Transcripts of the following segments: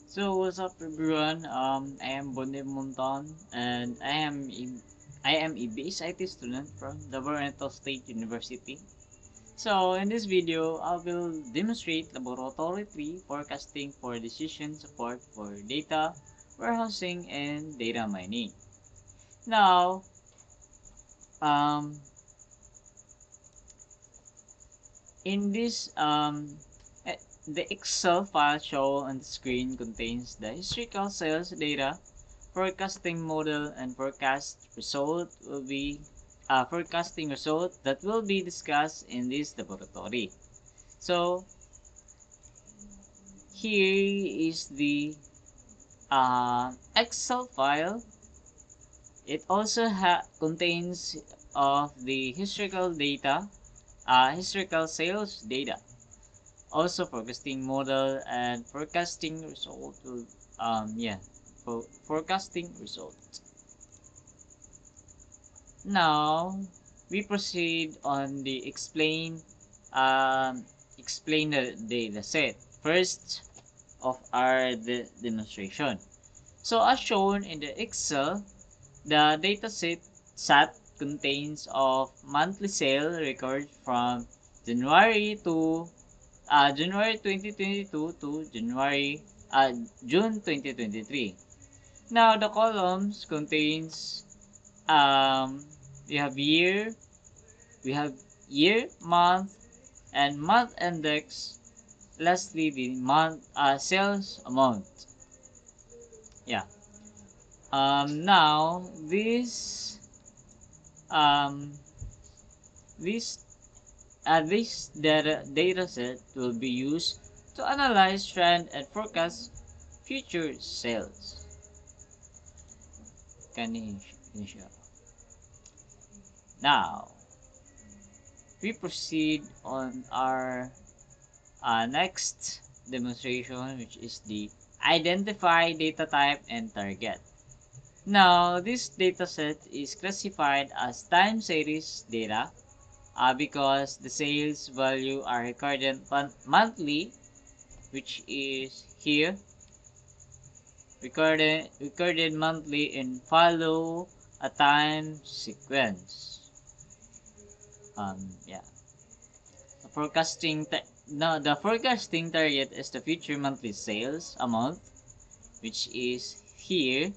So what's up everyone? I am Bonde Monton and I am a BSIT student from the Barreto State University. So in this video, I will demonstrate laboratory 3 forecasting for decision support for data warehousing and data mining. Now, um, in this eh, the Excel file shown on the screen contains the historical sales data forecasting model and forecasting result that will be discussed in this laboratory. So here is the Excel file. It also contains of the historical sales data, also forecasting model and forecasting result. Yeah, forecasting result. Now we proceed on the explain the data set first of our demonstration. So as shown in the Excel, the dataset SAT contains of monthly sale record from January to January 2022 to June 2023. Now the columns contains um we have year, we have year, month, and month index. Lastly, the month sales amount. Yeah. Now um this this data set will be used to analyze trend and forecast future sales. Kanisha. Now we proceed on our next demonstration, which is the identify data type and target. Now, this dataset is classified as time series data because the sales value are recorded monthly, which is here, recorded monthly and follow a time sequence. Yeah. The forecasting target is the future monthly sales amount, which is here.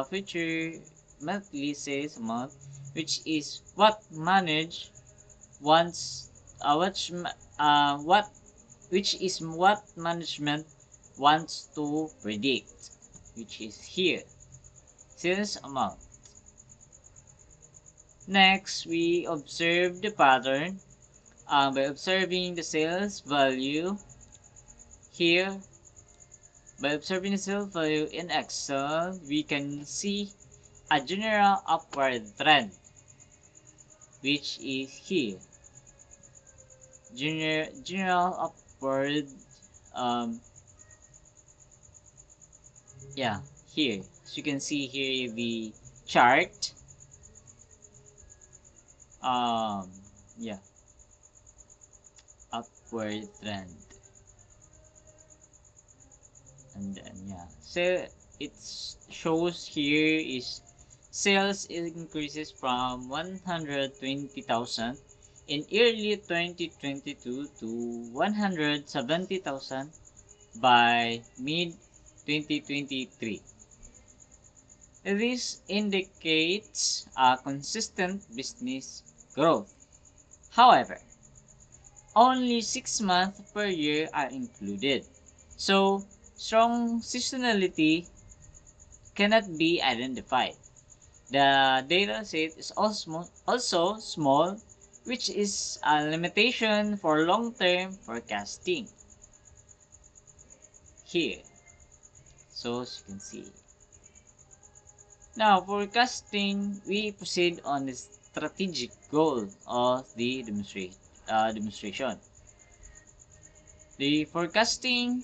Future monthly sales amount, which is what manage wants, what which is what management wants to predict, which is here, sales amount. Next, we observe the pattern by observing the sales value here. By observing the sales value in Excel, we can see a general upward trend, which is here. General upward, um, yeah, here. As you can see here, the chart, um, yeah, upward trend. And then yeah, so it shows here is sales increases from 120,000 in early 2022 to 170,000 by mid 2023. This indicates a consistent business growth. However, only 6 months per year are included, so strong seasonality cannot be identified. The data set is also small, which is a limitation for long-term forecasting here. So as you can see. Now, forecasting, we proceed on the strategic goal of the demonstration. The forecasting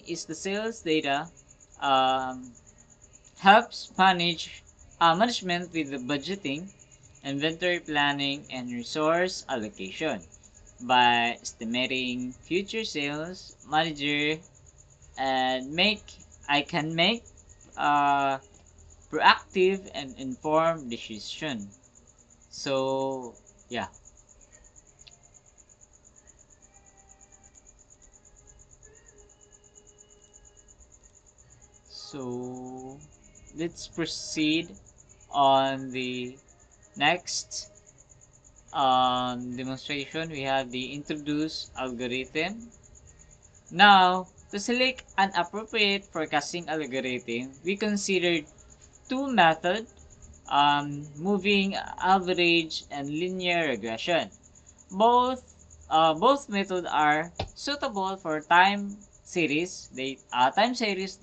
is the sales data, um, helps management with the budgeting, inventory planning, and resource allocation. by estimating future sales manager and I can make uh, proactive and informed decision. So yeah, so let's proceed on the next demonstration. We have the introduce algorithm. Now, to select an appropriate forecasting algorithm, we consider two methods, moving average and linear regression. Both both methods are suitable for time series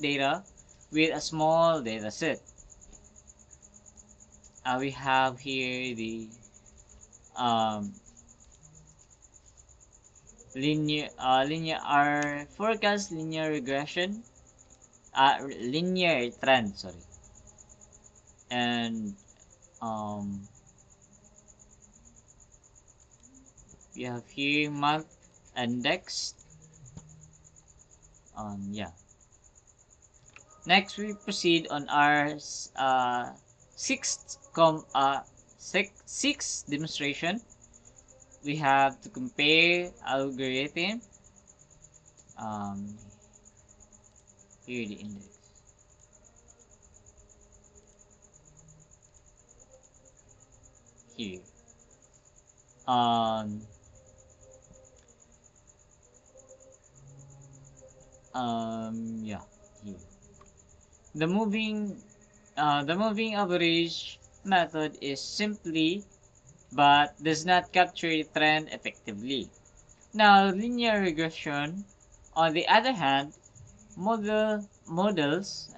data with a small data set. We have here the um, linear forecast linear regression, linear trend, sorry, and um, we have here month index. Yeah. Next, we proceed on our sixth sixth demonstration. We have to compare algorithm. Um, Here the index. Here. Um, yeah. Here. The moving the moving average method is simply but does not capture the trend effectively. Now, linear regression, on the other hand, models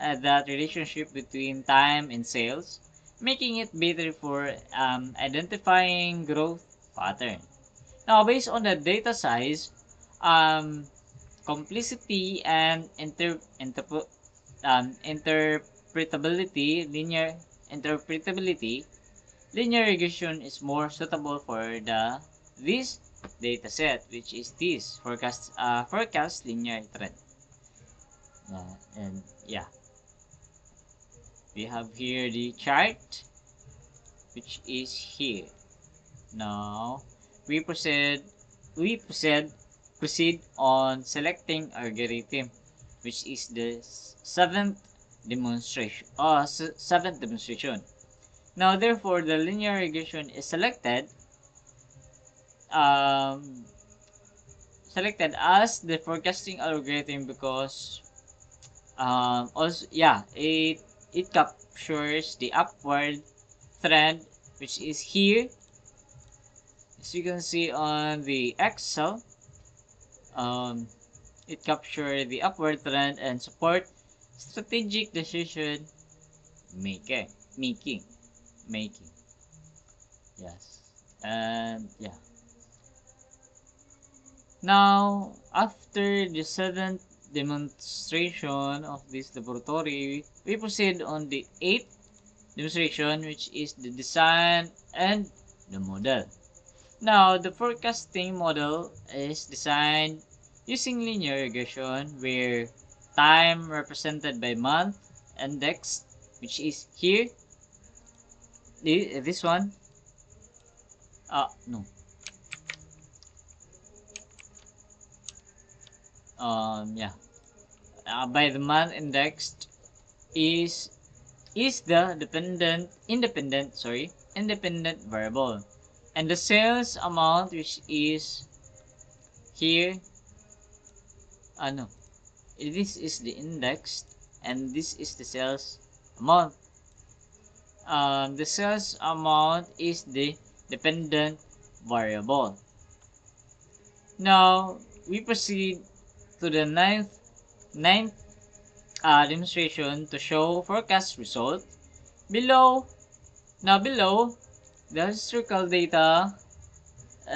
that relationship between time and sales, making it better for identifying growth pattern. Now, based on the data size, um, complexity, and interpretability, linear regression is more suitable for this data set, which is this forecast linear trend. And yeah, we have here the chart, which is here. Now we proceed. We proceed on selecting algorithm, which is the seventh demonstration. Seventh demonstration. Now, therefore, the linear regression is um, selected as the forecasting algorithm because also yeah it captures the upward trend, which is here, as you can see on the Excel. um, it captures the upward trend and support strategic decision making making making yes. And yeah, now after the seventh demonstration of this laboratory, we proceed on the eighth demonstration, which is the design and the model. Now, the forecasting model is designed using linear regression where time represented by month index, which is here, this one, no, yeah, by the month indexed is the independent variable, and the sales amount, which is here, no, this is the index and this is the sales amount. The sales amount is the dependent variable. Now we proceed to the ninth demonstration to show forecast result. Below the historical data,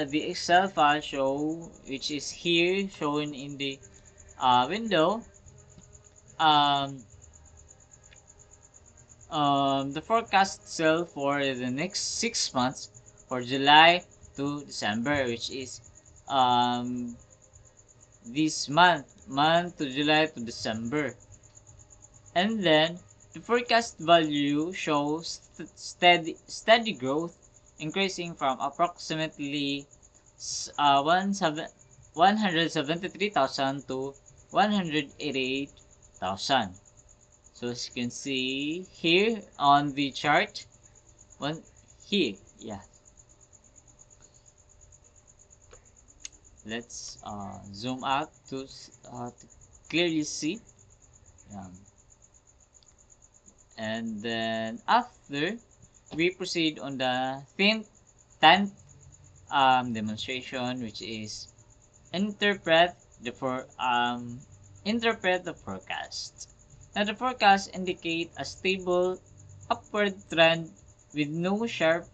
the Excel file show, which is here shown in the window. Um, the forecast sale for the next 6 months for July to December, which is this month to July to December. And then the forecast value shows steady growth, increasing from approximately 173,000 to 188,000. So as you can see here on the chart, one here, yeah. Let's zoom out to clearly see. Um, and then after, we proceed on the 10th demonstration, which is interpret interpret the forecast. Now the forecast indicate a stable upward trend with no sharp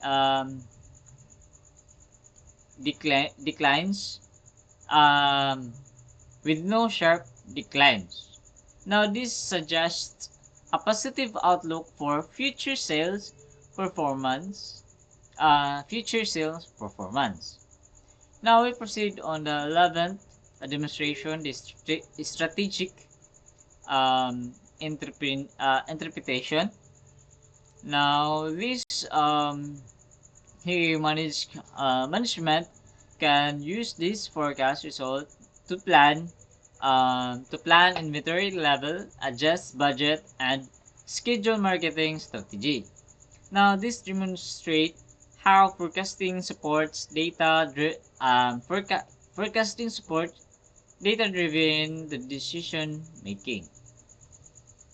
um, declines with no sharp declines. Now this suggests a positive outlook for performance future sales performance. Now we proceed on the 11th demonstration, the strategic interpretation. Now this here management can use this forecast result to plan inventory level, adjust budget, and schedule marketing strategy. Now this demonstrates how forecasting supports forecasting support data-driven the decision making.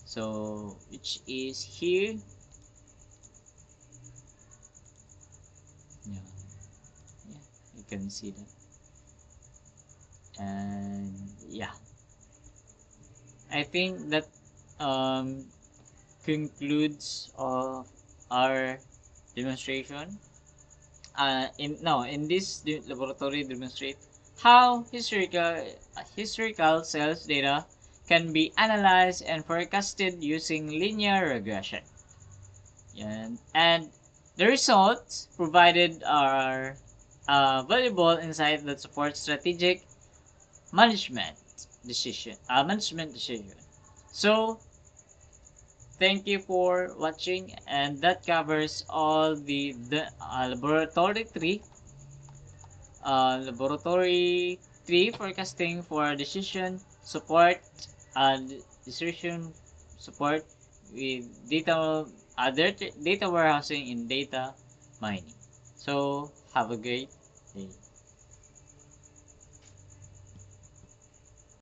So which is here. Yeah, yeah, you can see that. And yeah, I think that um, concludes our demonstration. In this laboratory demonstrate how historical sales data can be analyzed and forecasted using linear regression. And the results provided are valuable insight that support strategic management decision. So thank you for watching, and that covers all the laboratory 3 forecasting for uh, decision support with data warehousing and data mining. So have a great